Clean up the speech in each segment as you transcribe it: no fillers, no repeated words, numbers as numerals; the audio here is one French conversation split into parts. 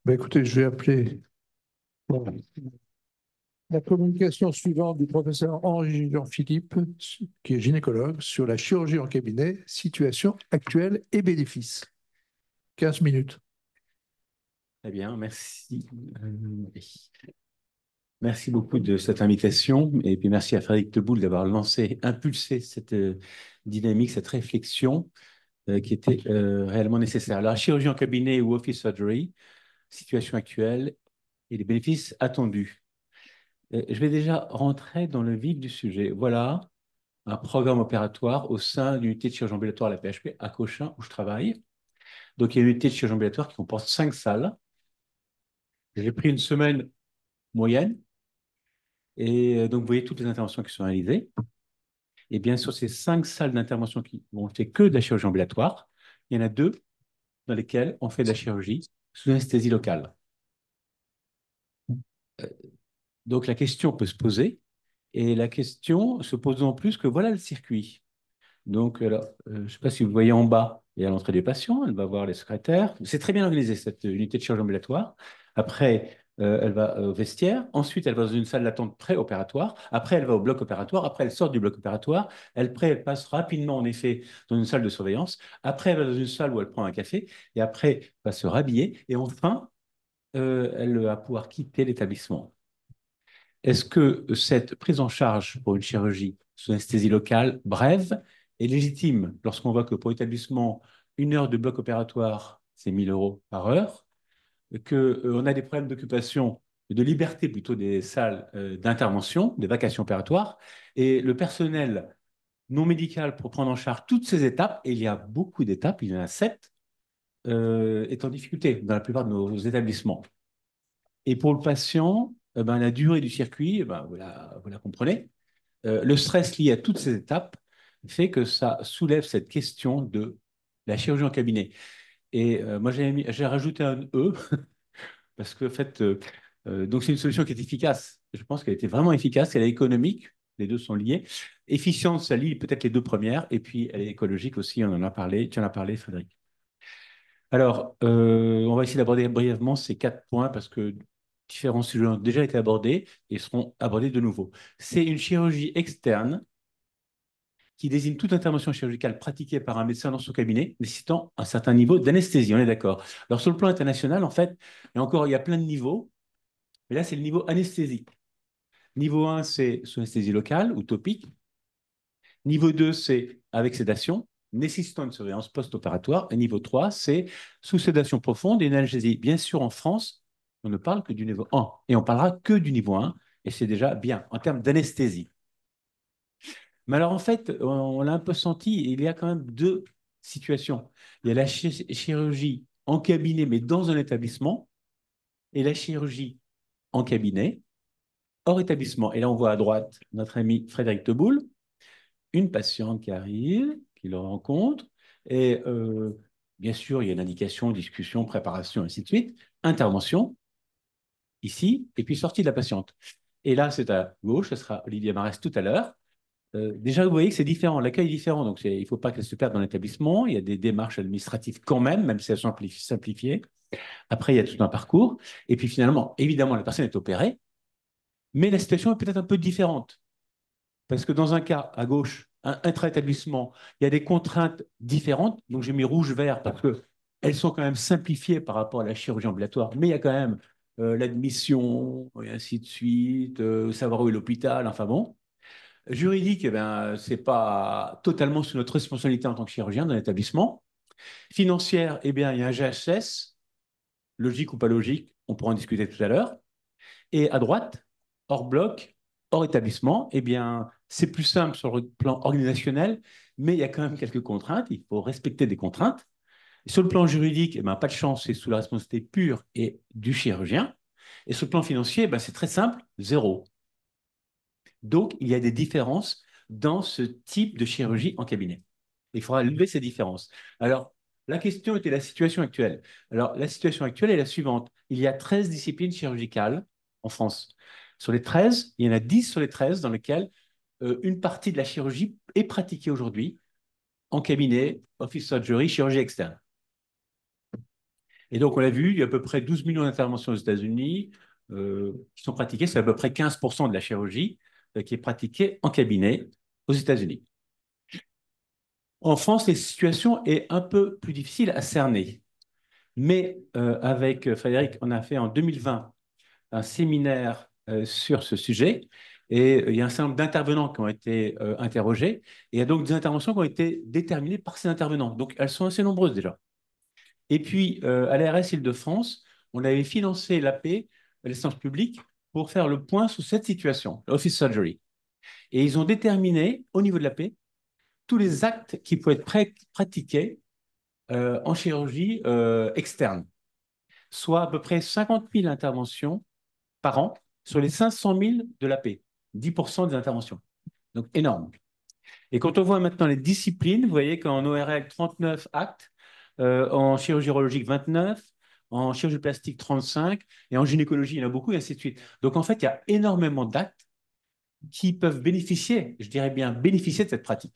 Écoutez, je vais appeler bon, la communication suivante du professeur Henri Jean-Philippe, qui est gynécologue, sur la chirurgie en cabinet, situation actuelle et bénéfices. 15 minutes. Très bien, merci. Oui. Merci beaucoup de cette invitation et puis merci à Frédéric Teboul d'avoir lancé, impulsé cette dynamique, cette réflexion qui était réellement nécessaire. La chirurgie en cabinet ou office surgery, situation actuelle et les bénéfices attendus. Je vais déjà rentrer dans le vif du sujet. Voilà un programme opératoire au sein d'une unité de chirurgie ambulatoire à la PHP à Cochin où je travaille. Donc il y a une unité de chirurgie ambulatoire qui comporte 5 salles. J'ai pris une semaine moyenne. Et donc, vous voyez toutes les interventions qui sont réalisées. Et bien sûr, ces 5 salles d'intervention qui vont faire que de la chirurgie ambulatoire, il y en a 2 dans lesquelles on fait de la chirurgie sous anesthésie locale. Euh, Donc, la question peut se poser. Et la question se pose en plus que voilà le circuit. Donc, alors, je ne sais pas si vous voyez en bas, il y a l'entrée des patients, elle va voir les secrétaires. C'est très bien organisé, cette unité de chirurgie ambulatoire. Après, elle va au vestiaire. Ensuite, elle va dans une salle d'attente pré-opératoire. Après, elle va au bloc opératoire. Après, elle sort du bloc opératoire. Elle passe rapidement, en effet, dans une salle de surveillance. Après, elle va dans une salle où elle prend un café. Et après, elle va se rhabiller. Et enfin, elle va pouvoir quitter l'établissement. Est-ce que cette prise en charge pour une chirurgie sous anesthésie locale brève est légitime lorsqu'on voit que pour l'établissement, 1 heure de bloc opératoire, c'est 1 000 € par heure, qu'on a des problèmes d'occupation, de liberté plutôt des salles d'intervention, des vacations opératoires, et le personnel non médical pour prendre en charge toutes ces étapes, et il y a beaucoup d'étapes, il y en a 7, est en difficulté dans la plupart de nos établissements. Et pour le patient, la durée du circuit, vous la comprenez. Le stress lié à toutes ces étapes fait que ça soulève cette question de la chirurgie en cabinet. Et moi, j'ai rajouté un E, parce que, en fait, donc c'est une solution qui est efficace. Je pense qu'elle était vraiment efficace, elle est économique, les deux sont liés. Efficiente, ça lie peut-être les deux premières, et puis elle est écologique aussi, on en a parlé, tu en as parlé, Frédéric. Alors, on va essayer d'aborder brièvement ces 4 points parce que différents sujets ont déjà été abordés et seront abordés de nouveau. C'est une chirurgie externe qui désigne toute intervention chirurgicale pratiquée par un médecin dans son cabinet nécessitant un certain niveau d'anesthésie, on est d'accord. Alors, sur le plan international, en fait, et encore, il y a plein de niveaux, mais là, c'est le niveau anesthésie. Niveau 1, c'est sous anesthésie locale ou topique. Niveau 2, c'est avec sédation, nécessitant une surveillance post-opératoire. Et niveau 3, c'est sous sédation profonde et une analgésie. Bien sûr, en France, on ne parle que du niveau 1 et on parlera que du niveau 1 et c'est déjà bien en termes d'anesthésie. Mais alors, en fait, on l'a un peu senti, il y a quand même 2 situations. Il y a la chirurgie en cabinet, mais dans un établissement, et la chirurgie en cabinet, hors établissement. Et là, on voit à droite notre ami Frédéric Teboul, une patiente qui arrive, qui le rencontre, et bien sûr, il y a une indication, discussion, préparation, ainsi de suite, intervention, ici, et puis sortie de la patiente. Et là, c'est à gauche, ce sera Olivier Marès tout à l'heure. Déjà, vous voyez que c'est différent, l'accueil est différent, donc il ne faut pas qu'elle se perde dans l'établissement, il y a des démarches administratives quand même, même si elles sont simplifiées. Après, il y a tout un parcours, et puis finalement, évidemment, la personne est opérée, mais la situation est peut-être un peu différente. Parce que dans un cas, à gauche, un intra-établissement, il y a des contraintes différentes. Donc, j'ai mis rouge-vert parce qu'elles sont quand même simplifiées par rapport à la chirurgie ambulatoire. Mais il y a quand même l'admission, et ainsi de suite, savoir où est l'hôpital, enfin bon. Juridique, eh ben, ce n'est pas totalement sous notre responsabilité en tant que chirurgien dans l'établissement. Financière, eh bien, il y a un GHS, logique ou pas logique, on pourra en discuter tout à l'heure. Et à droite, hors bloc, hors établissement, eh bien, c'est plus simple sur le plan organisationnel, mais il y a quand même quelques contraintes. Il faut respecter des contraintes. Et sur le plan juridique, eh ben, pas de chance, c'est sous la responsabilité pure et du chirurgien. Et sur le plan financier, ben, c'est très simple, zéro. Donc, il y a des différences dans ce type de chirurgie en cabinet. Il faudra lever ces différences. Alors, la question était la situation actuelle. Alors, la situation actuelle est la suivante. Il y a 13 disciplines chirurgicales en France. Sur les 13, il y en a 10 sur les 13 dans lesquelles une partie de la chirurgie est pratiquée aujourd'hui en cabinet, office surgery, chirurgie externe. Et donc, on l'a vu, il y a à peu près 12 millions d'interventions aux États-Unis qui sont pratiquées. C'est à peu près 15% de la chirurgie qui est pratiquée en cabinet aux États-Unis. En France, la situation est un peu plus difficile à cerner. Mais avec Frédéric, on a fait en 2020 un séminaire sur ce sujet. Et il y a un certain nombre d'intervenants qui ont été interrogés. Et il y a donc des interventions qui ont été déterminées par ces intervenants. Donc, elles sont assez nombreuses déjà. Et puis, à l'ARS Île-de-France, on avait financé l'AP, l'assistance publique, pour faire le point sur cette situation, l'office surgery. Et ils ont déterminé, au niveau de l'AP, tous les actes qui pouvaient être pratiqués en chirurgie externe, soit à peu près 50 000 interventions par an sur les 500 000 de l'AP, 10% des interventions. Donc, énorme. Et quand on voit maintenant les disciplines, vous voyez qu'en ORL, 39 actes, en chirurgie urologique, 29, en chirurgie plastique, 35, et en gynécologie, il y en a beaucoup, et ainsi de suite. Donc, en fait, il y a énormément d'actes qui peuvent bénéficier, je dirais bien bénéficier de cette pratique.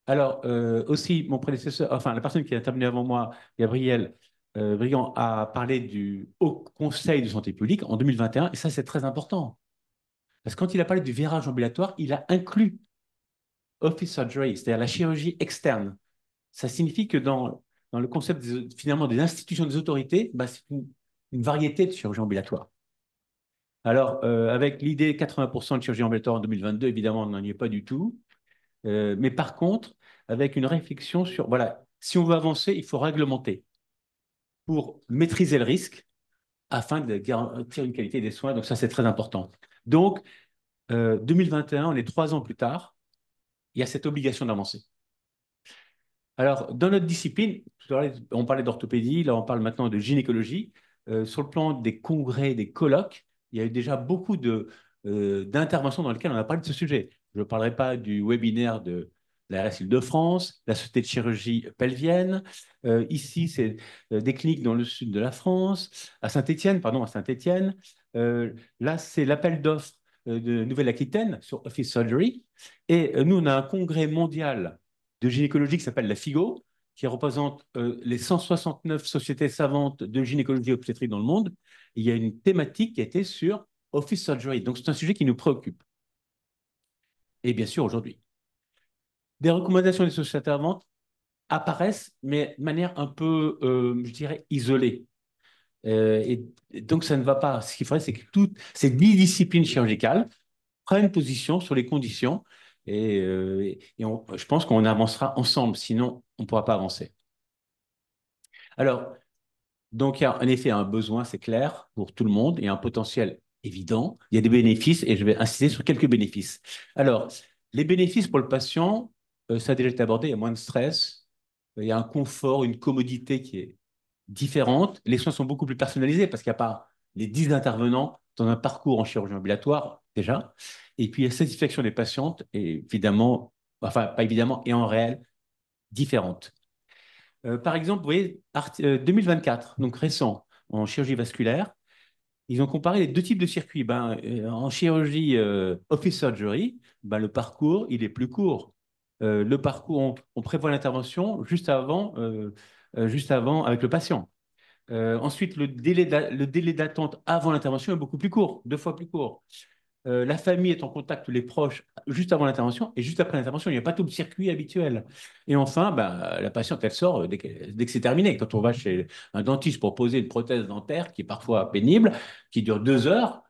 Alors, aussi, mon prédécesseur, enfin, la personne qui a intervenu avant moi, Gabriel Briand, a parlé du Haut Conseil de santé publique en 2021, et ça, c'est très important. Parce que quand il a parlé du virage ambulatoire, il a inclus office surgery, c'est-à-dire la chirurgie externe. Ça signifie que dans le concept finalement des institutions des autorités, bah, c'est une variété de chirurgie ambulatoire. Alors, avec l'idée 80% de chirurgie ambulatoire en 2022, évidemment, on n'en y est pas du tout. Mais par contre, avec une réflexion sur, voilà, si on veut avancer, il faut réglementer pour maîtriser le risque afin de garantir une qualité des soins. Donc ça, c'est très important. Donc, 2021, on est 3 ans plus tard, il y a cette obligation d'avancer. Alors, dans notre discipline, on parlait d'orthopédie, là on parle maintenant de gynécologie. Sur le plan des congrès, des colloques, il y a eu déjà beaucoup d'interventions dans lesquelles on a parlé de ce sujet. Je ne parlerai pas du webinaire de la RS Île-de-France, la Société de chirurgie pelvienne. Ici, c'est des cliniques dans le sud de la France, à Saint-Étienne, pardon, à Saint-Étienne. Là, c'est l'appel d'offres de Nouvelle-Aquitaine sur Office Surgery. Et nous, on a un congrès mondial de gynécologie qui s'appelle la FIGO, qui représente les 169 sociétés savantes de gynécologie obstétrique dans le monde. Et il y a une thématique qui a été sur Office Surgery. Donc, c'est un sujet qui nous préoccupe. Et bien sûr, aujourd'hui. Des recommandations des sociétés savantes apparaissent, mais de manière un peu, je dirais, isolée. Et donc, ça ne va pas. Ce qu'il faudrait, c'est que toutes ces 10 disciplines chirurgicales prennent position sur les conditions je pense qu'on avancera ensemble, sinon on ne pourra pas avancer. Alors, donc il y a en effet un besoin, c'est clair, pour tout le monde, et un potentiel évident. Il y a des bénéfices et je vais insister sur quelques bénéfices. Alors, les bénéfices pour le patient, ça a déjà été abordé, il y a moins de stress, il y a un confort, une commodité qui est différente. Les soins sont beaucoup plus personnalisés parce qu'il n'y a pas les 10 intervenants dans un parcours en chirurgie ambulatoire déjà. Et puis la satisfaction des patientes est évidemment, enfin pas évidemment, et en réel, différente. Par exemple, vous voyez, 2024, donc récent, en chirurgie vasculaire, ils ont comparé les deux types de circuits. En chirurgie office surgery, le parcours, il est plus court. Le parcours, on prévoit l'intervention juste avant avec le patient. Ensuite, le délai d'attente avant l'intervention est beaucoup plus court, 2 fois plus court. La famille est en contact, les proches, juste avant l'intervention et juste après l'intervention. Il n'y a pas tout le circuit habituel. Et enfin, la patiente, elle sort dès que c'est terminé. Quand on va chez un dentiste pour poser une prothèse dentaire qui est parfois pénible, qui dure 2 heures,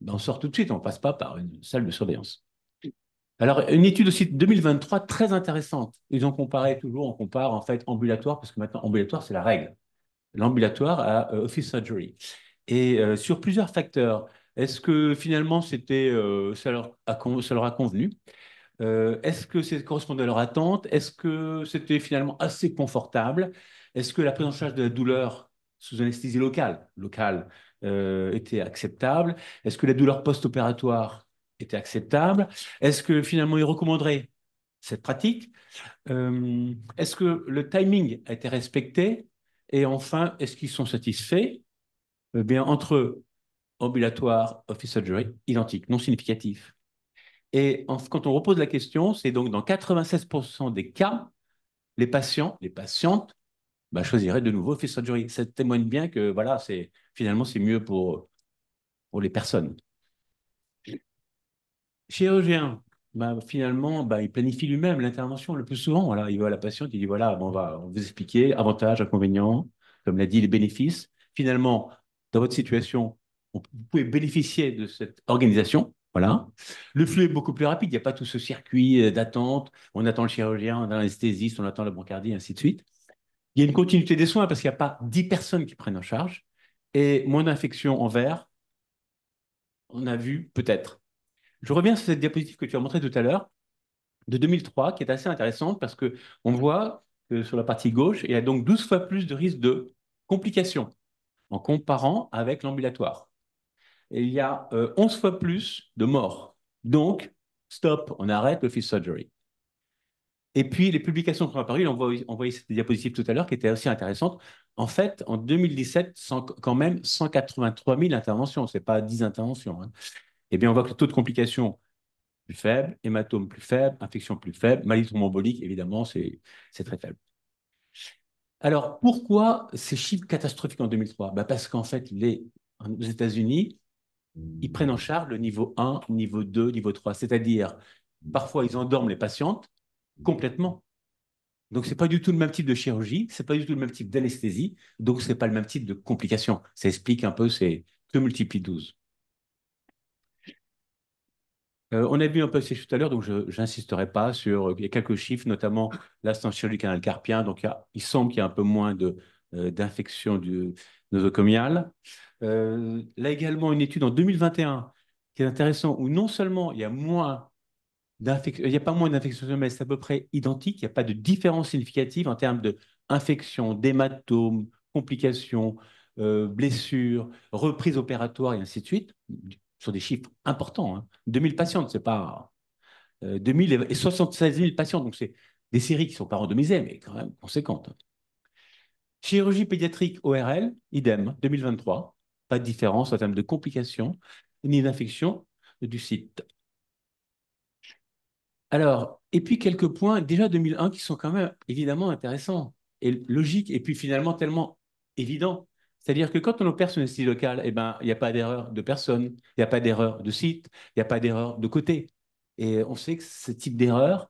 on sort tout de suite. On ne passe pas par une salle de surveillance. Alors, une étude aussi de 2023 très intéressante. Ils ont comparé, toujours, on compare en fait ambulatoire, parce que maintenant, ambulatoire, c'est la règle. L'ambulatoire à Office Surgery. Et sur plusieurs facteurs, est-ce que finalement ça leur a convenu? Est-ce que ça correspondait à leur attente? Est-ce que c'était finalement assez confortable? Est-ce que la prise en charge de la douleur sous anesthésie locale était acceptable? Est-ce que la douleur post-opératoire était acceptable? Est-ce que finalement ils recommanderaient cette pratique? Est-ce que le timing a été respecté? Et enfin, est-ce qu'ils sont satisfaits? Bien, entre ambulatoire, office surgery, identique, non significatif. Et quand on repose la question, c'est donc dans 96% des cas, les patients, les patientes bah, choisirait de nouveau Fist Surgery. Ça témoigne bien que voilà, finalement, c'est mieux pour les personnes. Chirurgien, bah, finalement, bah, il planifie lui-même l'intervention le plus souvent. Voilà, il va à la patiente, il dit voilà, bon, on va vous expliquer avantages, inconvénients, comme l'a dit, les bénéfices. Finalement, dans votre situation, vous pouvez bénéficier de cette organisation. Voilà. Le flux est beaucoup plus rapide. Il n'y a pas tout ce circuit d'attente. On attend le chirurgien, on attend l'anesthésiste, on attend la brancardie, ainsi de suite. Il y a une continuité des soins parce qu'il n'y a pas 10 personnes qui prennent en charge et moins d'infections en verre. On a vu peut-être. Je reviens sur cette diapositive que tu as montrée tout à l'heure de 2003, qui est assez intéressante parce qu'on voit que sur la partie gauche, il y a donc 12 fois plus de risque de complications en comparant avec l'ambulatoire. Et il y a 11 fois plus de morts. Donc, stop, on arrête le fist surgery. Et puis, les publications qui ont apparu, on voyait cette diapositive tout à l'heure qui était aussi intéressante. En fait, en 2017, quand même 183 000 interventions, ce n'est pas 10 interventions. Hein. Eh bien, on voit que le taux de complications plus faible, hématome plus faible, infection plus faible, maladie thromboembolique, évidemment, c'est très faible. Alors, pourquoi ces chiffres catastrophiques en 2003? Bah parce qu'en fait, aux États-Unis, ils prennent en charge le niveau 1, niveau 2, niveau 3. C'est-à-dire, parfois, ils endorment les patientes complètement. Donc, ce n'est pas du tout le même type de chirurgie, ce n'est pas du tout le même type d'anesthésie, donc ce n'est pas le même type de complications. Ça explique un peu ces 2 multiplie 12. On a vu un peu ces chiffres tout à l'heure, donc je n'insisterai pas sur. Il y a quelques chiffres, notamment là, c'est en chirurgie du canal carpien, donc il semble qu'il y a un peu moins d'infection du nosocomial. Là également, une étude en 2021 qui est intéressante, où non seulement il y a moins d'infections, il n'y a pas moins d'infections, mais c'est à peu près identique, il n'y a pas de différence significative en termes d'infection, d'hématomes, complications, blessures, reprise opératoire et ainsi de suite, sur des chiffres importants. Hein. 2000 patientes, c'est pas 2000 et 76 000 patients, donc c'est des séries qui ne sont pas randomisées, mais quand même conséquentes. Chirurgie pédiatrique ORL, idem, 2023, pas de différence en termes de complications ni d'infection du site. Alors, et puis quelques points, déjà 2001, qui sont quand même évidemment intéressants et logiques, et puis finalement tellement évidents. C'est-à-dire que quand on opère sur une anesthésie locale, eh ben, il n'y a pas d'erreur de personne, il n'y a pas d'erreur de site, il n'y a pas d'erreur de côté. Et on sait que ce type d'erreur,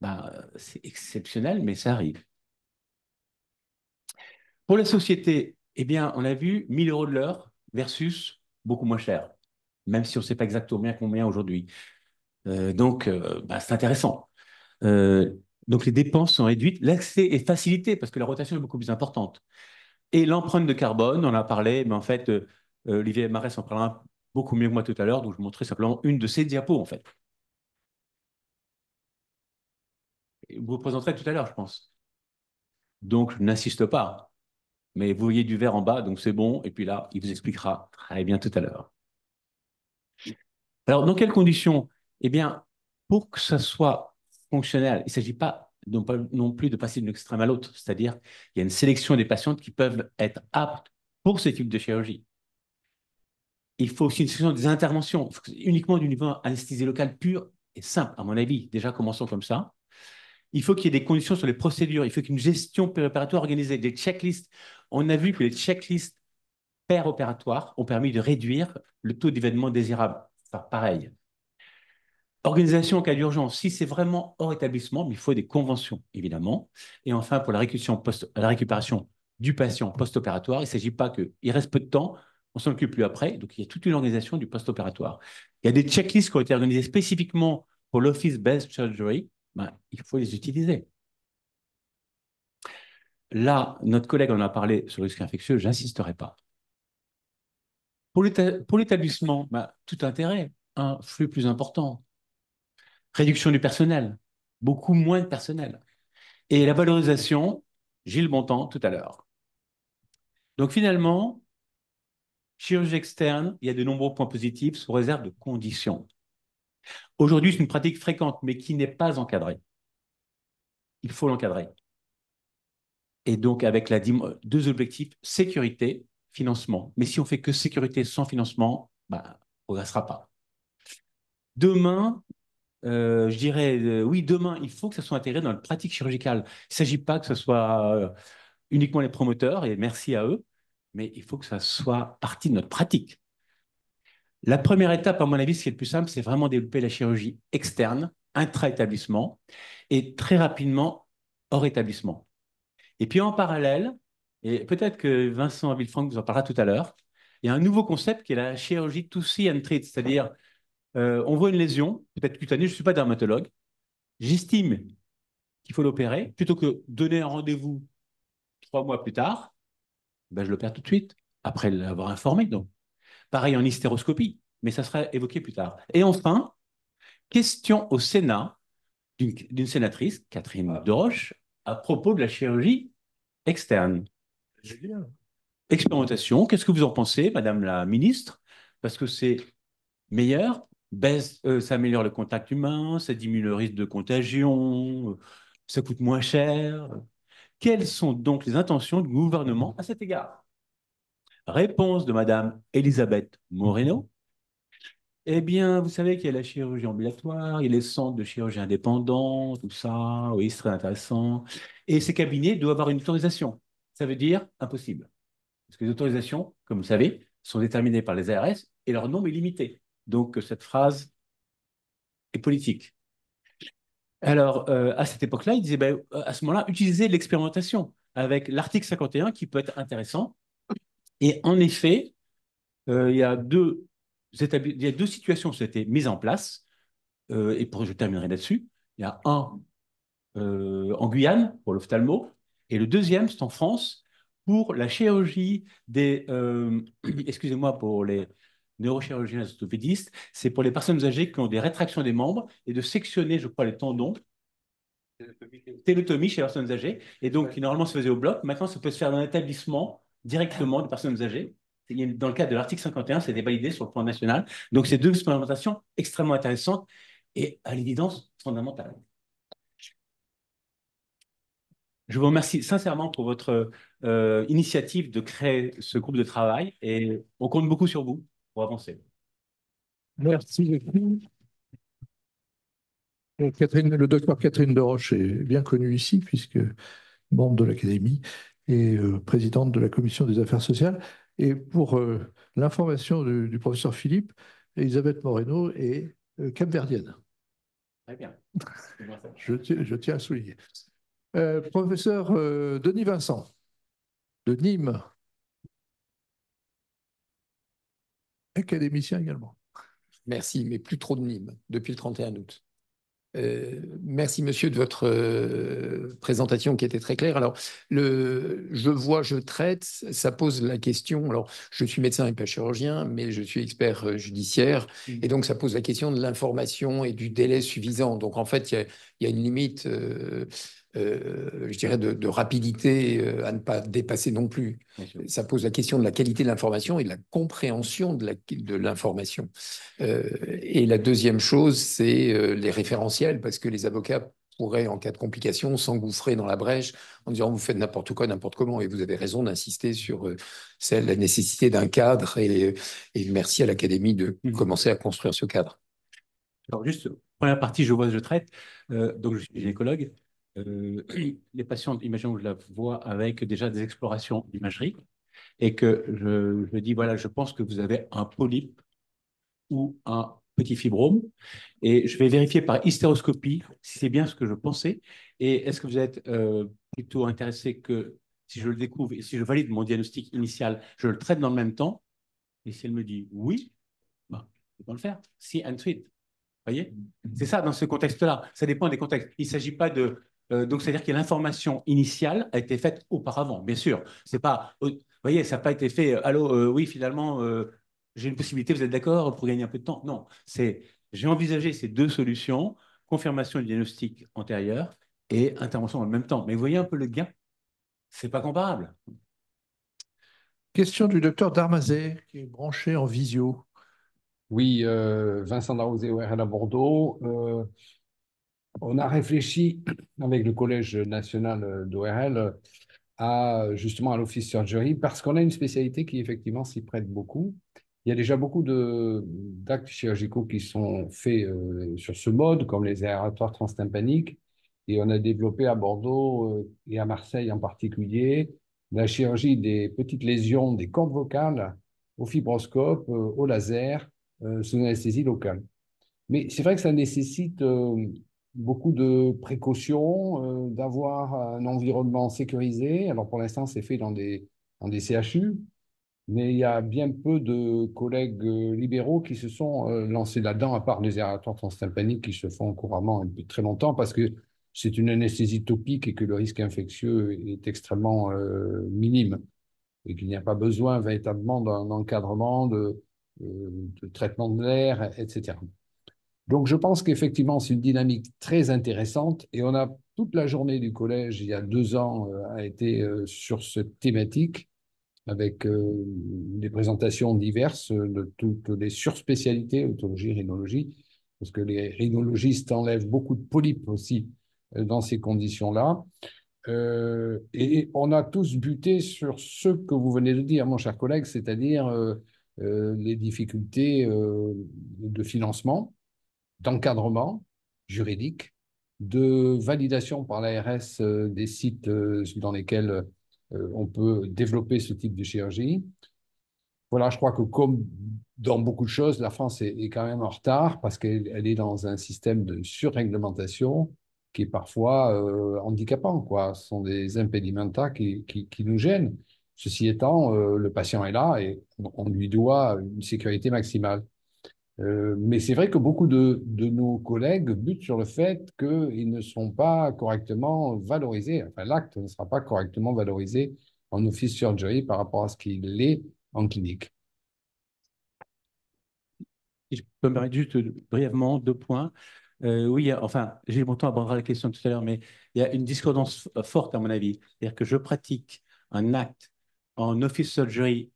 ben, c'est exceptionnel, mais ça arrive. Pour la société, eh bien, on a vu 1 000 € de l'heure versus beaucoup moins cher, même si on ne sait pas exactement combien aujourd'hui. Donc, c'est intéressant. Euh, donc, les dépenses sont réduites, l'accès est facilité parce que la rotation est beaucoup plus importante. Et l'empreinte de carbone, on en a parlé, mais en fait, Olivier Marès en parlera beaucoup mieux que moi tout à l'heure, donc je vous montrerai simplement une de ces diapos, en fait. Et vous présenterez tout à l'heure, je pense. Donc, je n'insiste pas. Mais vous voyez du vert en bas, donc c'est bon. Et puis là, il vous expliquera très bien tout à l'heure. Alors, dans quelles conditions? Eh bien, pour que ça soit fonctionnel, il ne s'agit pas non plus de passer d'une extrême à l'autre. C'est-à-dire, il y a une sélection des patientes qui peuvent être aptes pour ce type de chirurgie. Il faut aussi une sélection des interventions, uniquement du niveau anesthésie locale pure et simple, à mon avis. Déjà, commençons comme ça. Il faut qu'il y ait des conditions sur les procédures. Il faut qu'il y ait une gestion périopératoire organisée, des checklists. On a vu que les checklists opératoires ont permis de réduire le taux d'événements désirables. Enfin, pareil. Organisation en cas d'urgence, si c'est vraiment hors établissement, mais il faut des conventions, évidemment. Et enfin, pour la récupération du patient post-opératoire, il ne s'agit pas qu'il reste peu de temps, on ne s'en occupe plus après. Donc, il y a toute une organisation du post-opératoire. Il y a des checklists qui ont été organisées spécifiquement pour l'Office-Based Surgery. Ben, il faut les utiliser. Là, notre collègue en a parlé sur le risque infectieux, je n'insisterai pas. Pour l'établissement, ben, tout intérêt, un flux plus important. Réduction du personnel, beaucoup moins de personnel. Et la valorisation, Gilles Bontemps tout à l'heure. Donc finalement, chirurgie externe, il y a de nombreux points positifs sous réserve de conditions. Aujourd'hui, c'est une pratique fréquente, mais qui n'est pas encadrée. Il faut l'encadrer. Et donc, avec deux objectifs, sécurité, financement. Mais si on fait que sécurité sans financement, bah, on ne progressera pas. Demain, je dirais, oui, demain, il faut que ça soit intégré dans la pratique chirurgicale. Il ne s'agit pas que ce soit uniquement les promoteurs, et merci à eux, mais il faut que ça soit partie de notre pratique. La première étape, à mon avis, ce qui est le plus simple, c'est vraiment développer la chirurgie externe, intra-établissement, et très rapidement hors établissement. Et puis en parallèle, et peut-être que Vincent Villefranc vous en parlera tout à l'heure, il y a un nouveau concept qui est la chirurgie to see and treat, c'est-à-dire on voit une lésion, peut-être cutanée, je ne suis pas dermatologue, j'estime qu'il faut l'opérer, plutôt que donner un rendez-vous 3 mois plus tard, ben, je l'opère tout de suite, après l'avoir informé. Donc, pareil en hystéroscopie, mais ça sera évoqué plus tard. Et enfin, question au Sénat d'une sénatrice, Catherine Deroche, à propos de la chirurgie externe. Expérimentation, qu'est-ce que vous en pensez, Madame la Ministre? Parce que c'est meilleur, ça améliore le contact humain, ça diminue le risque de contagion, ça coûte moins cher. Quelles sont donc les intentions du gouvernement à cet égard? Réponse de Madame Elisabeth Moreno. Eh bien, vous savez qu'il y a la chirurgie ambulatoire, il y a les centres de chirurgie indépendants, tout ça, oui, c'est très intéressant. Et ces cabinets doivent avoir une autorisation. Ça veut dire impossible. Parce que les autorisations, comme vous savez, sont déterminées par les ARS et leur nombre est limité. Donc, cette phrase est politique. Alors, à cette époque-là, il disait, ben, à ce moment-là, utilisez l'expérimentation avec l'article 51 qui peut être intéressant. Et en effet, il y a il y a deux situations qui ont été mises en place. Et je terminerai là-dessus. Il y a un en Guyane pour l'ophtalmo et le deuxième, c'est en France pour la chirurgie excusez-moi, pour les neurochirurgiens orthopédistes, c'est pour les personnes âgées qui ont des rétractions des membres et de sectionner, je crois, les tendons. Télotomie chez les personnes âgées. Et donc, qui normalement se faisait au bloc. Maintenant, ça peut se faire dans un établissement directement de personnes âgées. Dans le cadre de l'article 51, c'était validé sur le plan national. Donc, c'est deux expérimentations extrêmement intéressantes et à l'évidence fondamentale. Je vous remercie sincèrement pour votre initiative de créer ce groupe de travail et on compte beaucoup sur vous pour avancer. Merci beaucoup. Le docteur Catherine Deroche est bien connue ici, puisque membre de l'Académie et présidente de la Commission des affaires sociales. Et pour l'information du professeur Philippe, Elisabeth Moreno est capverdienne. Très bien. Je tiens à souligner. Professeur Denis Vincent, de Nîmes, académicien également. Merci, mais plus trop de Nîmes depuis le 31 août. Merci, monsieur, de votre présentation qui était très claire. Alors, je vois, je traite, ça pose la question. Alors, je suis médecin et pas chirurgien, mais je suis expert judiciaire. Et donc, ça pose la question de l'information et du délai suffisant. Donc, en fait, il y a une limite, je dirais, de rapidité à ne pas dépasser non plus. Ça pose la question de la qualité de l'information et de la compréhension de l'information. Et la deuxième chose, c'est les référentiels, parce que les avocats pourraient, en cas de complication, s'engouffrer dans la brèche en disant vous faites n'importe quoi, n'importe comment. Et vous avez raison d'insister sur la nécessité d'un cadre. Et merci à l'Académie de commencer à construire ce cadre. Alors, juste, première partie, je vois, je traite. Donc, je suis gynécologue. Les patients, imaginons que je la vois avec déjà des explorations d'imagerie et que je dis voilà, je pense que vous avez un polype ou un petit fibrome. Et je vais vérifier par hystéroscopie si c'est bien ce que je pensais. Et est-ce que vous êtes plutôt intéressé que si je le découvre et si je valide mon diagnostic initial, je le traite dans le même temps? Et si elle me dit oui, ben, je peux le faire. Si and suite. Vous voyez? C'est ça dans ce contexte-là. Ça dépend des contextes. Il ne s'agit pas de. Donc, c'est-à-dire que l'information initiale a été faite auparavant, bien sûr. C'est pas. Vous voyez, ça n'a pas été fait. Allô, oui, finalement, j'ai une possibilité, vous êtes d'accord pour gagner un peu de temps? Non. J'ai envisagé ces deux solutions, confirmation du diagnostic antérieur et intervention en même temps. Mais vous voyez un peu le gain? C'est pas comparable. Question du docteur Darmazet, qui est branché en visio. Oui, Vincent Darrouzé, ORL à Bordeaux. On a réfléchi avec le Collège national d'ORL justement à l'Office Surgery parce qu'on a une spécialité qui effectivement s'y prête beaucoup. Il y a déjà beaucoup d'actes chirurgicaux qui sont faits sur ce mode, comme les aératoires transtympaniques. Et on a développé à Bordeaux et à Marseille en particulier la chirurgie des petites lésions des cordes vocales au fibroscope, au laser, sous anesthésie locale. Mais c'est vrai que ça nécessite beaucoup de précautions, d'avoir un environnement sécurisé. Alors pour l'instant, c'est fait dans des CHU, mais il y a bien peu de collègues libéraux qui se sont lancés là-dedans, à part les aérateurs transtympaniques qui se font couramment depuis très longtemps, parce que c'est une anesthésie topique et que le risque infectieux est extrêmement minime, et qu'il n'y a pas besoin véritablement d'un encadrement de traitement de l'air, etc. Donc, je pense qu'effectivement, c'est une dynamique très intéressante et on a toute la journée du collège, il y a 2 ans, a été sur cette thématique avec des présentations diverses de toutes les surspécialités, otologie, rhinologie, parce que les rhinologistes enlèvent beaucoup de polypes aussi dans ces conditions-là. Et on a tous buté sur ce que vous venez de dire, mon cher collègue, c'est-à-dire les difficultés de financement, d'encadrement juridique, de validation par l'ARS des sites dans lesquels on peut développer ce type de chirurgie. Voilà, je crois que comme dans beaucoup de choses, la France est quand même en retard parce qu'elle est dans un système de surréglementation qui est parfois handicapant, quoi. Ce sont des impedimenta qui nous gênent. Ceci étant, le patient est là et on lui doit une sécurité maximale. Mais c'est vrai que beaucoup de nos collègues butent sur le fait qu'ils ne sont pas correctement valorisés. Enfin, l'acte ne sera pas correctement valorisé en office surgery par rapport à ce qu'il est en clinique. Si je peux me permettre juste brièvement 2 points. Oui, enfin, j'ai mon temps abordera la question tout à l'heure, mais il y a une discordance forte à mon avis. C'est-à-dire que je pratique un acte en office surgery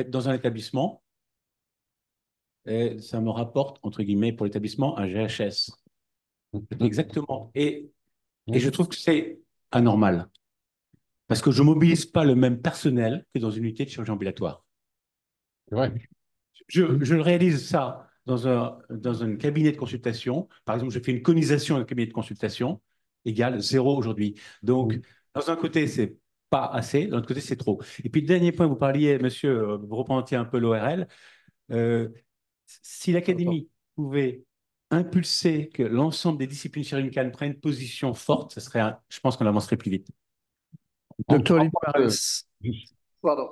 dans un établissement et ça me rapporte, entre guillemets, pour l'établissement, un GHS. Exactement. Et je trouve que c'est anormal. Parce que je ne mobilise pas le même personnel que dans une unité de chirurgie ambulatoire. C'est vrai. Je le réalise ça dans un cabinet de consultation. Par exemple, je fais une conisation d'un cabinet de consultation égale 0 aujourd'hui. Donc, dans un côté, c'est pas assez, dans l'autre côté, c'est trop. Et puis, dernier point, vous parliez, monsieur, vous représentiez un peu l'ORL. Si l'académie pouvait impulser que l'ensemble des disciplines chirurgicales prennent une position forte, ça serait je pense qu'on avancerait plus vite. Docteur Olivier Barès. Pardon.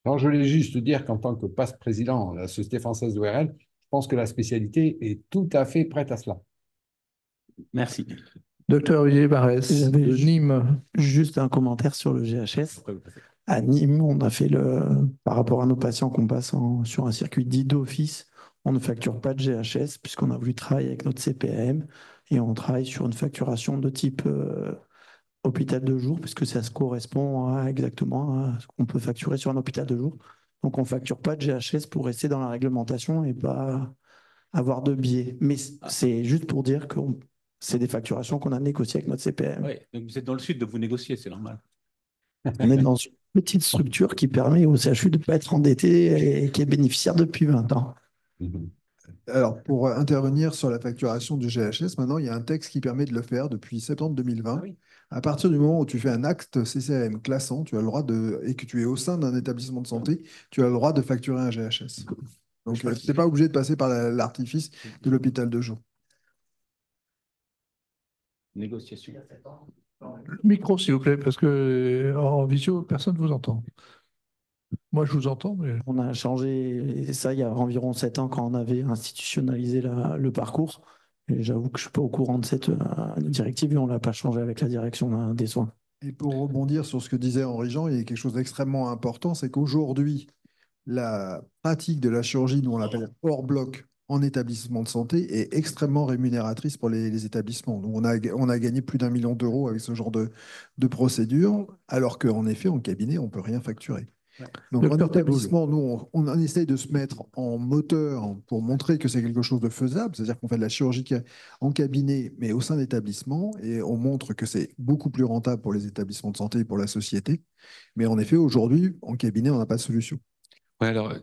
Alors, je voulais juste dire qu'en tant que passe-président de la Société française d'ORL, je pense que la spécialité est tout à fait prête à cela. Merci. Docteur Olivier Barès, J'avais de Nîmes. juste un commentaire sur le GHS. À Nîmes, on a fait par rapport à nos patients qu'on passe sur un circuit dit d'office, on ne facture pas de GHS puisqu'on a voulu travailler avec notre CPAM et on travaille sur une facturation de type hôpital de jour puisque ça se correspond exactement à ce qu'on peut facturer sur un hôpital de jour. Donc on ne facture pas de GHS pour rester dans la réglementation et pas avoir de biais. Mais c'est juste pour dire que c'est des facturations qu'on a négociées avec notre CPM. Oui, donc vous êtes dans le sud, de vous négocier, c'est normal. On est dans une petite structure qui permet au CHU de ne pas être endetté et qui est bénéficiaire depuis 20 ans. Alors, pour intervenir sur la facturation du GHS, maintenant, il y a un texte qui permet de le faire depuis septembre 2020. Ah oui. À partir du moment où tu fais un acte CCAM classant, tu as le droit et que tu es au sein d'un établissement de santé, tu as le droit de facturer un GHS. Donc, tu n'es pas obligé de passer par l'artifice de l'hôpital de jour. Négociation. Le micro, s'il vous plaît, parce que en visio, personne ne vous entend. Moi, je vous entends, mais On a changé ça il y a environ 7 ans quand on avait institutionnalisé le parcours. Et j'avoue que je ne suis pas au courant de cette directive et on ne l'a pas changé avec la direction des soins. Et pour rebondir sur ce que disait Henri Jean, il y a quelque chose d'extrêmement important, c'est qu'aujourd'hui, la pratique de la chirurgie, nous on l'appelle hors bloc en établissement de santé, est extrêmement rémunératrice pour les établissements. Donc on a gagné plus d'1 million d'euros avec ce genre de procédure, alors qu'en effet, en cabinet, on ne peut rien facturer. Ouais. Donc en Docteur établissement, nous, on essaye de se mettre en moteur pour montrer que c'est quelque chose de faisable, c'est-à-dire qu'on fait de la chirurgie en cabinet, mais au sein d'établissements, et on montre que c'est beaucoup plus rentable pour les établissements de santé et pour la société. Mais en effet, aujourd'hui, en cabinet, on n'a pas de solution. Ouais, alors,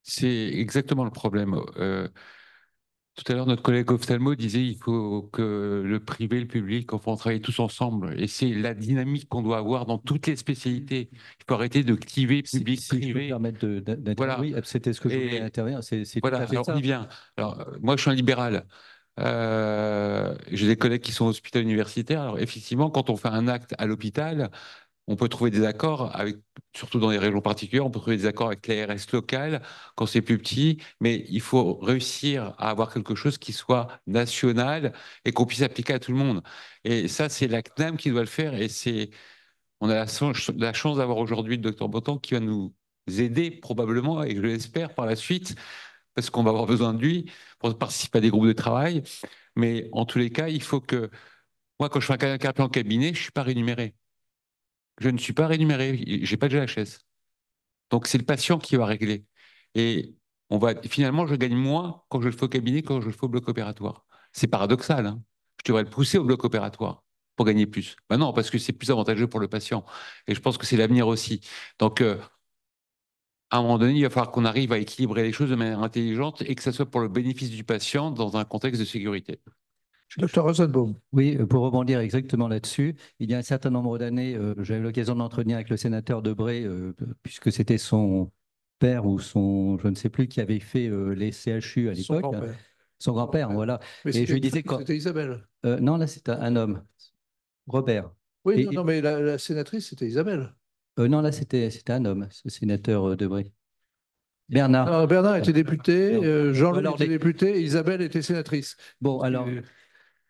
c'est exactement le problème. Tout à l'heure, notre collègue ophtalmo disait il faut que le privé et le public, enfin, on travaille tous ensemble. Et c'est la dynamique qu'on doit avoir dans toutes les spécialités. Il faut arrêter de cliver Si je peux me public-privé. permettre d'intervenir, Voilà. oui, c'était ce que je voulais Et intervenir. C'est tout voilà, à fait alors on ça. y vient. Alors, moi, je suis un libéral. J'ai des collègues qui sont hospitaliers universitaires. Alors, effectivement, quand on fait un acte à l'hôpital, on peut trouver des accords avec, surtout dans les régions particulières, on peut trouver des accords avec les l'ARS locales quand c'est plus petit, mais il faut réussir à avoir quelque chose qui soit national et qu'on puisse appliquer à tout le monde. Et ça, c'est la CNAM qui doit le faire. Et on a la chance d'avoir aujourd'hui le docteur Botan qui va nous aider probablement, et je l'espère par la suite, parce qu'on va avoir besoin de lui pour participer à des groupes de travail. Mais en tous les cas, il faut que, moi, quand je fais un canapé en cabinet, je ne suis pas rémunéré. Je ne suis pas rémunéré, j'ai pas de GHS. Donc c'est le patient qui va régler. Et finalement, je gagne moins quand je le fais au cabinet que quand je le fais au bloc opératoire. C'est paradoxal, hein. Je devrais le pousser au bloc opératoire pour gagner plus. Ben non, parce que c'est plus avantageux pour le patient. Et je pense que c'est l'avenir aussi. Donc, à un moment donné, il va falloir qu'on arrive à équilibrer les choses de manière intelligente et que ça soit pour le bénéfice du patient dans un contexte de sécurité. Docteur Rosenbaum. Oui, pour rebondir exactement là-dessus, il y a un certain nombre d'années, j'avais l'occasion d'entretenir avec le sénateur Debré, puisque c'était son père ou son, je ne sais plus, qui avait fait les CHU à Son l'époque. grand-père. Son grand-père, voilà. Mais Et je lui disais quand. c'était Isabelle. Non, là, c'est un homme, Robert. Oui, Et- non, mais la sénatrice, c'était Isabelle. Non, là, c'était un homme, ce sénateur Debré. Bernard. Non, Bernard était député, Jean-Louis Alors, était député, Isabelle était sénatrice. Bon, alors.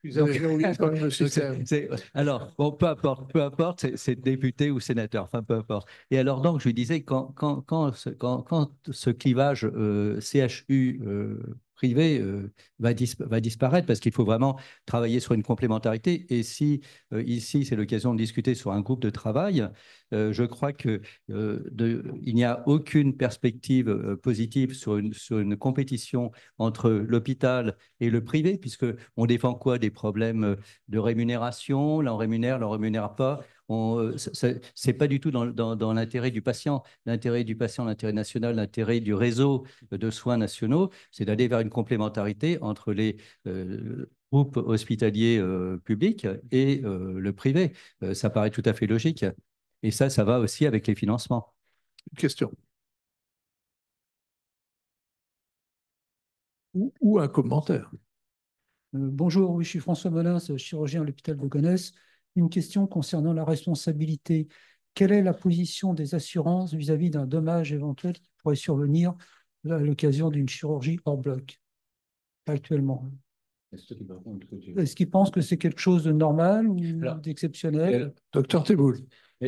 Ils avaient Donc- verrouillé quand même le Donc, système. alors, bon, peu importe, c'est député ou sénateur, enfin, peu importe. Et alors, donc, je lui disais, quand ce clivage CHU privé va disparaître, parce qu'il faut vraiment travailler sur une complémentarité, et si ici, c'est l'occasion de discuter sur un groupe de travail, je crois que il n'y a aucune perspective positive sur une compétition entre l'hôpital et le privé, puisque on défend quoi? Des problèmes de rémunération, là on rémunère pas. C'est pas du tout dans l'intérêt du patient. L'intérêt du patient, l'intérêt national, l'intérêt du réseau de soins nationaux, c'est d'aller vers une complémentarité entre les groupes hospitaliers publics et le privé. Ça paraît tout à fait logique. Et ça va aussi avec les financements. Une question. Ou un commentaire. Bonjour, oui, je suis François Molins, chirurgien à l'hôpital de Gonesse. Une question concernant la responsabilité. Quelle est la position des assurances vis-à-vis d'un dommage éventuel qui pourrait survenir à l'occasion d'une chirurgie hors bloc actuellement? Est-ce qu'ils pensent que c'est quelque chose de normal ou d'exceptionnel? Docteur Teboul.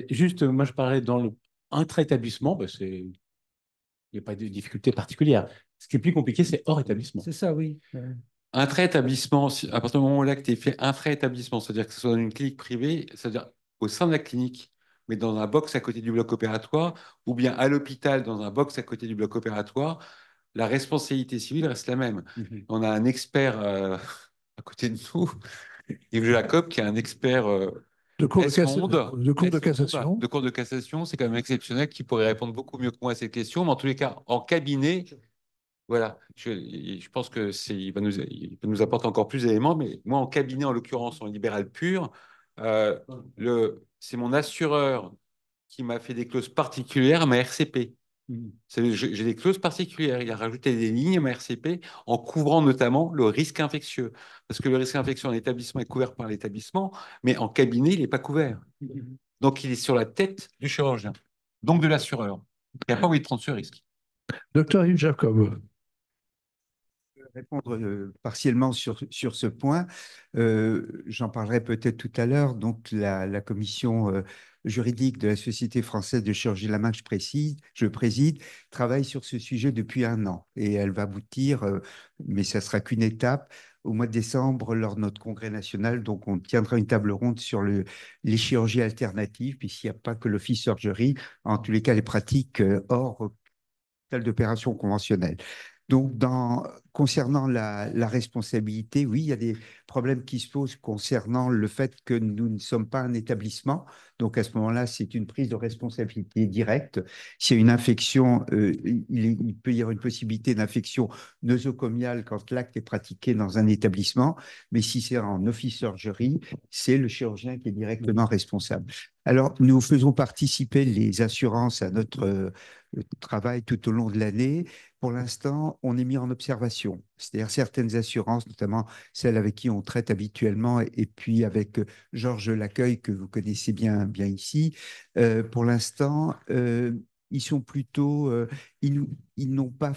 Juste, moi je parlais dans le intra-établissement, il n'y a pas de difficulté particulière. Ce qui est plus compliqué, c'est hors établissement. C'est ça, oui. Intra-établissement, à partir du moment là que tu es fait intra-établissement, c'est-à-dire que ce soit dans une clinique privée, c'est-à-dire au sein de la clinique, mais dans un box à côté du bloc opératoire, ou bien à l'hôpital dans un box à côté du bloc opératoire, la responsabilité civile reste la même. On a un expert à côté de nous, Yves Jacob, qui est un expert De cours de S-Monde, cassation. de cours de cassation, c'est quand même exceptionnel, qui pourrait répondre beaucoup mieux que moi à cette question, mais en tous les cas, en cabinet, voilà, je pense que il va nous apporter encore plus d'éléments, mais moi, en cabinet, en l'occurrence, en libéral pur, c'est mon assureur qui m'a fait des clauses particulières à ma RCP. J'ai des clauses particulières. Il a rajouté des lignes à ma RCP en couvrant notamment le risque infectieux. Parce que le risque infectieux en établissement est couvert par l'établissement, mais en cabinet, il n'est pas couvert. Donc, il est sur la tête du chirurgien, donc de l'assureur. Il n'a pas envie de prendre ce risque. Docteur Yves Jacob. Répondre partiellement sur ce point. J'en parlerai peut-être tout à l'heure. Donc, la commission juridique de la Société française de chirurgie de la main que je préside, travaille sur ce sujet depuis 1 an. Et elle va aboutir, mais ça sera qu'une étape, au mois de décembre, lors de notre congrès national. Donc, on tiendra une table ronde sur les chirurgies alternatives, puisqu'il n'y a pas que l'office surgery, en tous les cas, les pratiques hors salle d'opération conventionnelle. Donc, concernant la responsabilité, oui, il y a des problèmes qui se posent concernant le fait que nous ne sommes pas un établissement. Donc, à ce moment-là, c'est une prise de responsabilité directe. S'il y a une infection, il peut y avoir une possibilité d'infection nosocomiale quand l'acte est pratiqué dans un établissement. Mais si c'est en office surgery, c'est le chirurgien qui est directement responsable. Alors, nous faisons participer les assurances à notre travail tout au long de l'année. Pour l'instant, on est mis en observation. C'est-à-dire certaines assurances, notamment celles avec qui on traite habituellement, et puis avec Georges Laccueil, que vous connaissez bien ici. Pour l'instant, ils sont plutôt, ils n'ont pas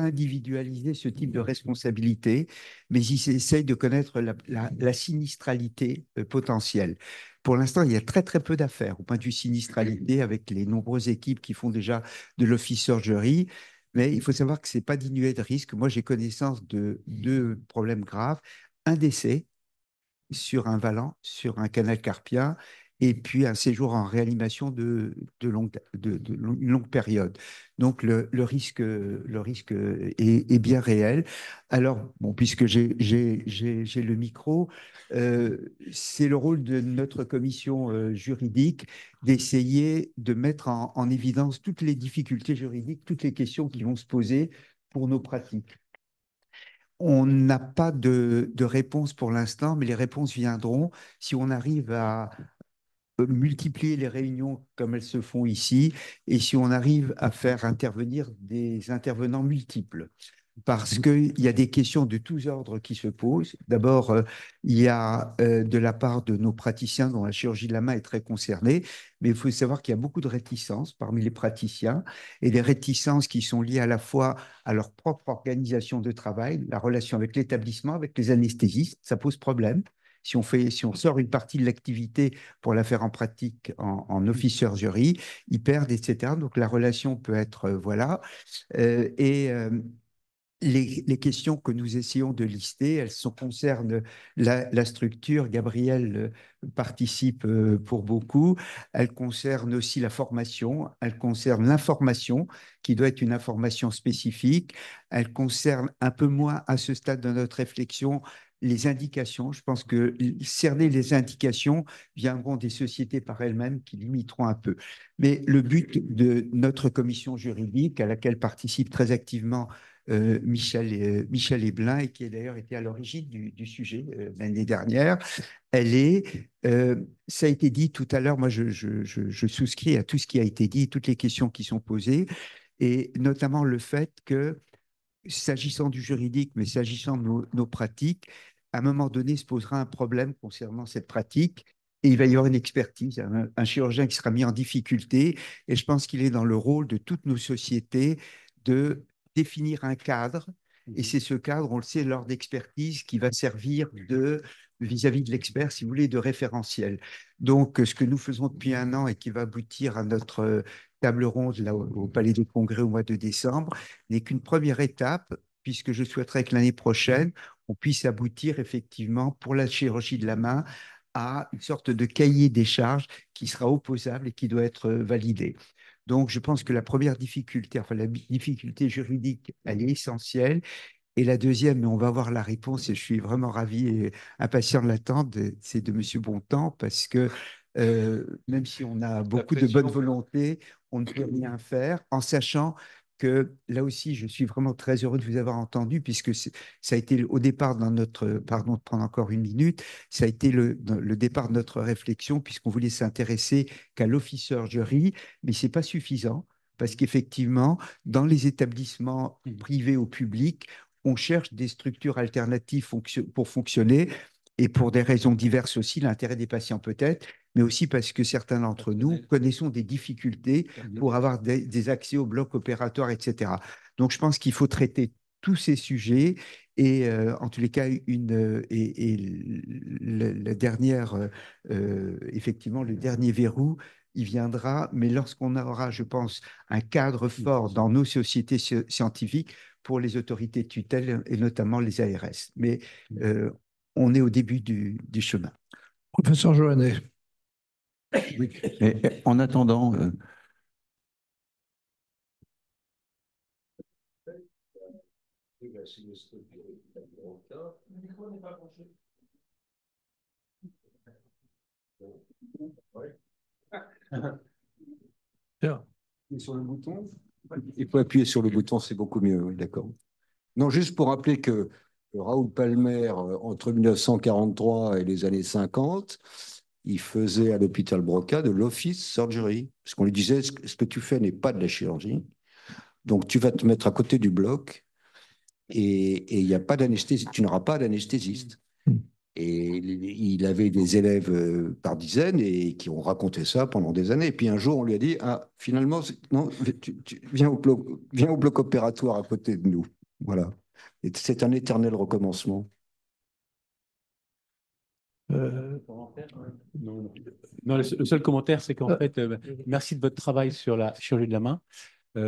individualisé ce type de responsabilité, mais ils essayent de connaître la sinistralité potentielle. Pour l'instant, il y a très très peu d'affaires au point de vue sinistralité avec les nombreuses équipes qui font déjà de l'office surgery. Mais il faut savoir que ce n'est pas dénué de risque. Moi, j'ai connaissance de deux problèmes graves. Un décès sur un valant, sur un canal carpien, et puis un séjour en réanimation une longue période. Donc le risque est bien réel. Alors, bon, puisque j'ai le micro, c'est le rôle de notre commission juridique d'essayer de mettre en évidence toutes les difficultés juridiques, toutes les questions qui vont se poser pour nos pratiques. On n'a pas de réponse pour l'instant, mais les réponses viendront si on arrive à multiplier les réunions comme elles se font ici et si on arrive à faire intervenir des intervenants multiples. Parce qu'il y a des questions de tous ordres qui se posent. D'abord, il y a de la part de nos praticiens dont la chirurgie de la main est très concernée, mais il faut savoir qu'il y a beaucoup de réticences parmi les praticiens et des réticences qui sont liées à la fois à leur propre organisation de travail, la relation avec l'établissement, avec les anesthésistes, ça pose problème. Si on sort une partie de l'activité pour la faire en pratique en office surgery, ils perdent, etc. Donc la relation peut être, voilà. Les questions que nous essayons de lister, elles concernent la structure. Gabriel participe pour beaucoup. Elles concernent aussi la formation. Elles concernent l'information, qui doit être une information spécifique. Elles concernent un peu moins, à ce stade de notre réflexion, les indications. Je pense que cerner les indications viendront des sociétés par elles-mêmes qui limiteront un peu. Mais le but de notre commission juridique, à laquelle participe très activement Michel Héblin, et qui a d'ailleurs été à l'origine du sujet l'année dernière. Ça a été dit tout à l'heure, moi je souscris à tout ce qui a été dit, toutes les questions qui sont posées, et notamment le fait que, s'agissant du juridique, mais s'agissant de nos pratiques, à un moment donné se posera un problème concernant cette pratique. Et il va y avoir une expertise, un chirurgien qui sera mis en difficulté. Et je pense qu'il est dans le rôle de toutes nos sociétés de définir un cadre. Et c'est ce cadre, on le sait, lors d'expertise, qui va servir vis-à-vis de l'expert, si vous voulez, de référentiel. Donc, ce que nous faisons depuis un an et qui va aboutir à notre table ronde là, au Palais des Congrès au mois de décembre n'est qu'une première étape, puisque je souhaiterais que l'année prochaine, on puisse aboutir effectivement pour la chirurgie de la main à une sorte de cahier des charges qui sera opposable et qui doit être validé. Donc, je pense que la première difficulté, enfin la difficulté juridique, elle est essentielle. Et la deuxième, mais on va voir la réponse et je suis vraiment ravi et impatient de l'attendre, c'est de M. Bontemps, parce que même si on a beaucoup de bonne volonté, on ne peut rien faire, en sachant que là aussi, je suis vraiment très heureux de vous avoir entendu, puisque ça a été au départ dans notre, pardon de prendre encore une minute, ça a été le départ de notre réflexion, puisqu'on voulait s'intéresser qu'à l'office surgery, mais ce n'est pas suffisant, parce qu'effectivement, dans les établissements privés ou publics, on cherche des structures alternatives pour fonctionner, et pour des raisons diverses aussi, l'intérêt des patients peut-être, mais aussi parce que certains d'entre nous connaissons des difficultés pour avoir des accès au bloc opératoire, etc. Donc, je pense qu'il faut traiter tous ces sujets et en tous les cas, la dernière, effectivement, le dernier verrou, il viendra, mais lorsqu'on aura, je pense, un cadre fort dans nos sociétés scientifiques pour les autorités de tutelle et notamment les ARS. Mais on est au début du chemin. Professeur Joannet. Oui, mais en attendant, Sur le bouton. Il faut appuyer sur le bouton, c'est beaucoup mieux, oui, d'accord. Non, juste pour rappeler que Raoul Palmer, entre 1943 et les années 50, il faisait à l'hôpital Broca de l'office surgery, parce qu'on lui disait, ce que tu fais n'est pas de la chirurgie, donc tu vas te mettre à côté du bloc et il n'y a pas d'anesthésie, tu n'auras pas d'anesthésiste. Et il avait des élèves par dizaines et qui ont raconté ça pendant des années. Et puis un jour, on lui a dit, ah, finalement, non, viens au bloc opératoire à côté de nous. Voilà. Et c'est un éternel recommencement. Non, le seul commentaire, c'est qu'en fait, merci de votre travail sur la chirurgie de la main,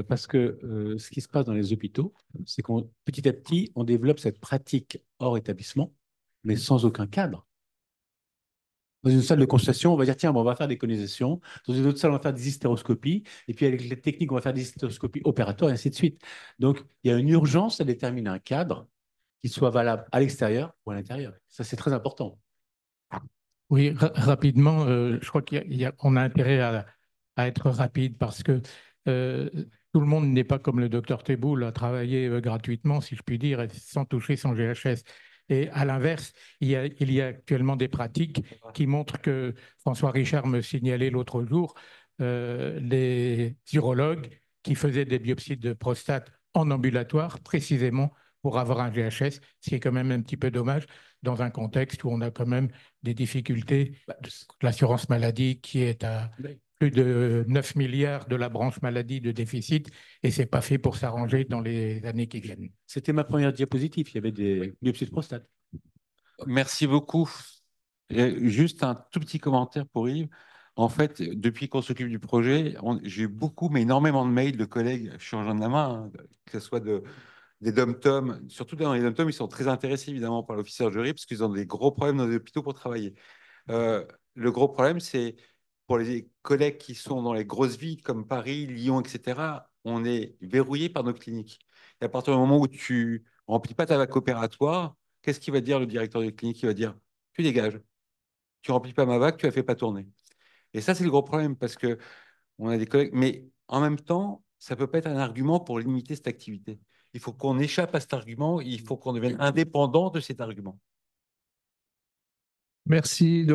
parce que ce qui se passe dans les hôpitaux, c'est qu'on petit à petit, on développe cette pratique hors établissement, mais sans aucun cadre. Dans une salle de consultation, on va dire, tiens, bon, on va faire des conisations. Dans une autre salle, on va faire des hystéroscopies. Et puis, avec les techniques, on va faire des hystéroscopies opératoires, et ainsi de suite. Donc, il y a une urgence à déterminer un cadre qui soit valable à l'extérieur ou à l'intérieur. Ça, c'est très important. Oui, rapidement, je crois qu'on a intérêt à être rapide parce que tout le monde n'est pas comme le docteur Teboul à travailler gratuitement, si je puis dire, et sans toucher son GHS. Et à l'inverse, il y a actuellement des pratiques qui montrent que François Richard me signalait l'autre jour, les urologues qui faisaient des biopsies de prostate en ambulatoire, précisément pour avoir un GHS, ce qui est quand même un petit peu dommage dans un contexte où on a quand même des difficultés. L'assurance maladie qui est à plus de 9 milliards de la branche maladie de déficit et ce n'est pas fait pour s'arranger dans les années qui viennent. C'était ma première diapositive, il y avait des biopsies de prostate. Merci beaucoup. Et juste un tout petit commentaire pour Yves. En fait, depuis qu'on s'occupe du projet, j'ai eu beaucoup, mais énormément de mails de collègues chirurgiens de la main, hein, que ce soit des dom-toms. Surtout dans les dom-toms, ils sont très intéressés évidemment par l'office surgery parce qu'ils ont des gros problèmes dans les hôpitaux pour travailler. Le gros problème, c'est pour les collègues qui sont dans les grosses villes comme Paris, Lyon, etc., on est verrouillé par nos cliniques. Et à partir du moment où tu remplis pas ta vac opératoire, qu'est-ce qu'il va dire le directeur de clinique? Il va dire, tu dégages. Tu remplis pas ma vac, tu la fais pas tourner. Et ça, c'est le gros problème parce que on a des collègues, mais en même temps, ça peut pas être un argument pour limiter cette activité. Il faut qu'on échappe à cet argument, il faut qu'on devienne indépendant de cet argument. Merci.